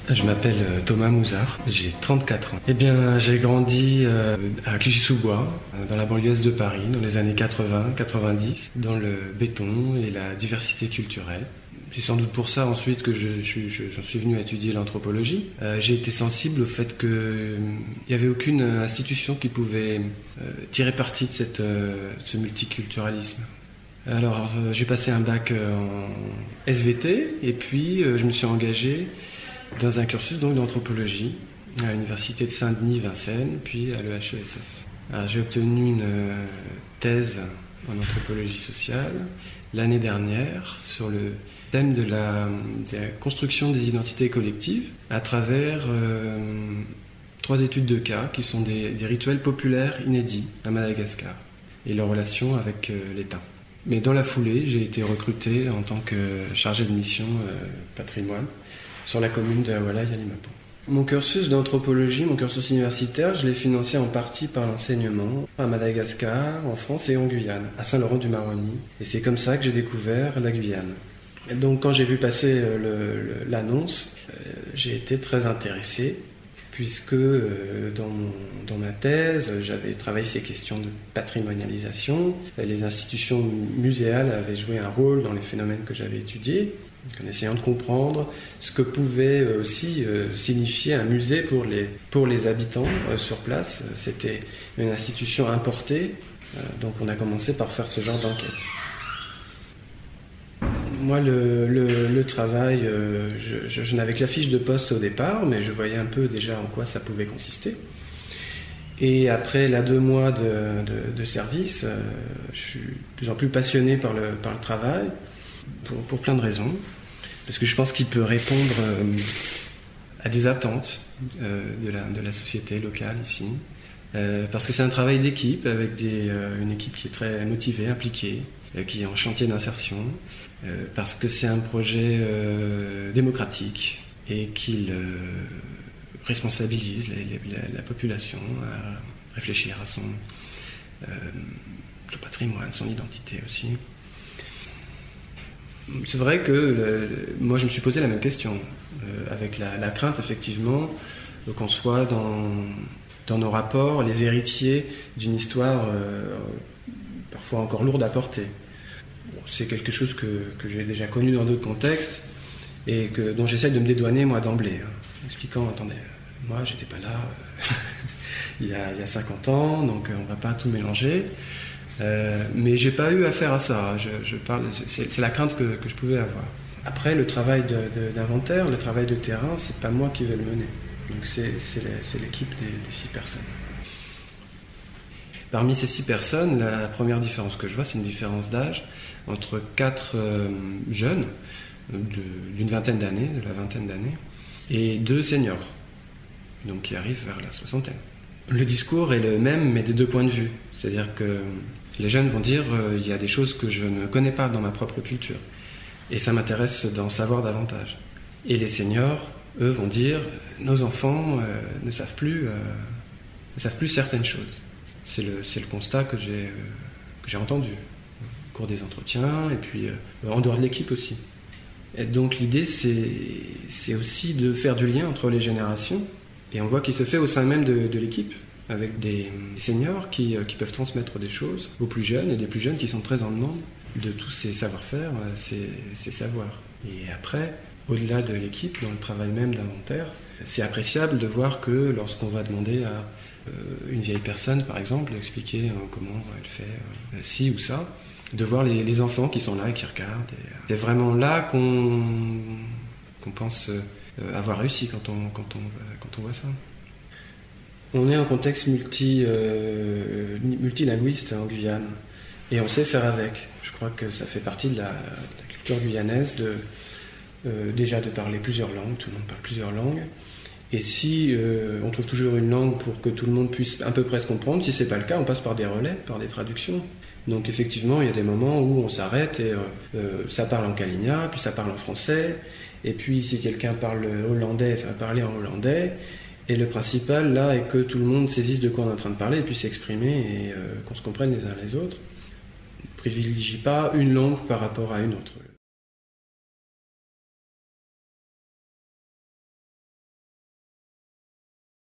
Je m'appelle Thomas Mouzard, j'ai 34 ans. Eh bien, j'ai grandi à Clichy-sous-Bois, dans la banlieue est de Paris, dans les années 80-90, dans le béton et la diversité culturelle. C'est sans doute pour ça ensuite que j'en suis venu à étudier l'anthropologie. J'ai été sensible au fait qu'il n'y avait aucune institution qui pouvait tirer parti de ce multiculturalisme. Alors, j'ai passé un bac en SVT et puis je me suis engagé dans un cursus d'anthropologie à l'université de Saint-Denis-Vincennes, puis à l'EHESS. Alors, j'ai obtenu une thèse en anthropologie sociale l'année dernière sur le thème de la construction des identités collectives à travers 3 études de cas qui sont des rituels populaires inédits à Madagascar et leur relation avec l'État. Mais dans la foulée, j'ai été recruté en tant que chargé de mission patrimoine sur la commune de Awalay-Yalimapo. Mon cursus d'anthropologie, mon cursus universitaire, je l'ai financé en partie par l'enseignement à Madagascar, en France et en Guyane, à Saint-Laurent-du-Maroni. Et c'est comme ça que j'ai découvert la Guyane. Et donc quand j'ai vu passer l'annonce, j'ai été très intéressé, puisque dans ma thèse, j'avais travaillé ces questions de patrimonialisation. Les institutions muséales avaient joué un rôle dans les phénomènes que j'avais étudiés, en essayant de comprendre ce que pouvait aussi signifier un musée pour les habitants sur place. C'était une institution importée, donc on a commencé par faire ce genre d'enquête. Moi, le travail, je n'avais que la fiche de poste au départ, mais je voyais un peu déjà en quoi ça pouvait consister. Et après 2 mois de service, je suis de plus en plus passionné par le travail, pour plein de raisons. Parce que je pense qu'il peut répondre à des attentes de la société locale ici. Parce que c'est un travail d'équipe, avec une équipe qui est très motivée, impliquée, qui est en chantier d'insertion, parce que c'est un projet démocratique et qu'il responsabilise la population à réfléchir à son patrimoine, son identité aussi. C'est vrai que moi je me suis posé la même question, avec la crainte effectivement qu'on soit dans nos rapports les héritiers d'une histoire parfois encore lourde à porter. Bon, c'est quelque chose que j'ai déjà connu dans d'autres contextes et dont j'essaie de me dédouaner moi d'emblée, expliquant, attendez, moi j'étais pas là il y a 50 ans, donc on va pas tout mélanger. Mais j'ai pas eu affaire à ça. C'est la crainte que je pouvais avoir. Après, le travail d'inventaire, le travail de terrain, c'est pas moi qui vais le mener. Donc c'est l'équipe des 6 personnes. Parmi ces 6 personnes, la première différence que je vois, c'est une différence d'âge entre 4 jeunes d'une vingtaine d'années, de la vingtaine d'années, et 2 seniors, donc qui arrivent vers la soixantaine. Le discours est le même, mais des 2 points de vue. C'est-à-dire que les jeunes vont dire il y a des choses que je ne connais pas dans ma propre culture. Et ça m'intéresse d'en savoir davantage. Et les seniors, eux, vont dire nos enfants ne savent plus certaines choses. C'est le constat que j'ai entendu au cours des entretiens et puis en dehors de l'équipe aussi. Et donc l'idée, c'est aussi de faire du lien entre les générations. Et on voit qu'il se fait au sein même de l'équipe, avec des seniors qui peuvent transmettre des choses aux plus jeunes et des plus jeunes qui sont très en demande de tous ces savoir-faire, ces savoirs. Et après, au-delà de l'équipe, dans le travail même d'inventaire, c'est appréciable de voir que lorsqu'on va demander à une vieille personne, par exemple, d'expliquer comment elle fait ci ou ça, de voir les enfants qui sont là et qui regardent. Et c'est vraiment là qu'on pense avoir réussi quand on voit ça. On est en contexte multilinguiste en Guyane et on sait faire avec. Je crois que ça fait partie de la culture guyanaise déjà de parler plusieurs langues, tout le monde parle plusieurs langues. Et si on trouve toujours une langue pour que tout le monde puisse à peu près se comprendre, si c'est pas le cas, on passe par des relais, par des traductions. Donc effectivement, il y a des moments où on s'arrête et ça parle en kaligna, puis ça parle en français, et puis si quelqu'un parle hollandais, ça va parler en hollandais. Et le principal, là, est que tout le monde saisisse de quoi on est en train de parler et puisse s'exprimer et qu'on se comprenne les uns les autres. On ne privilégie pas une langue par rapport à une autre.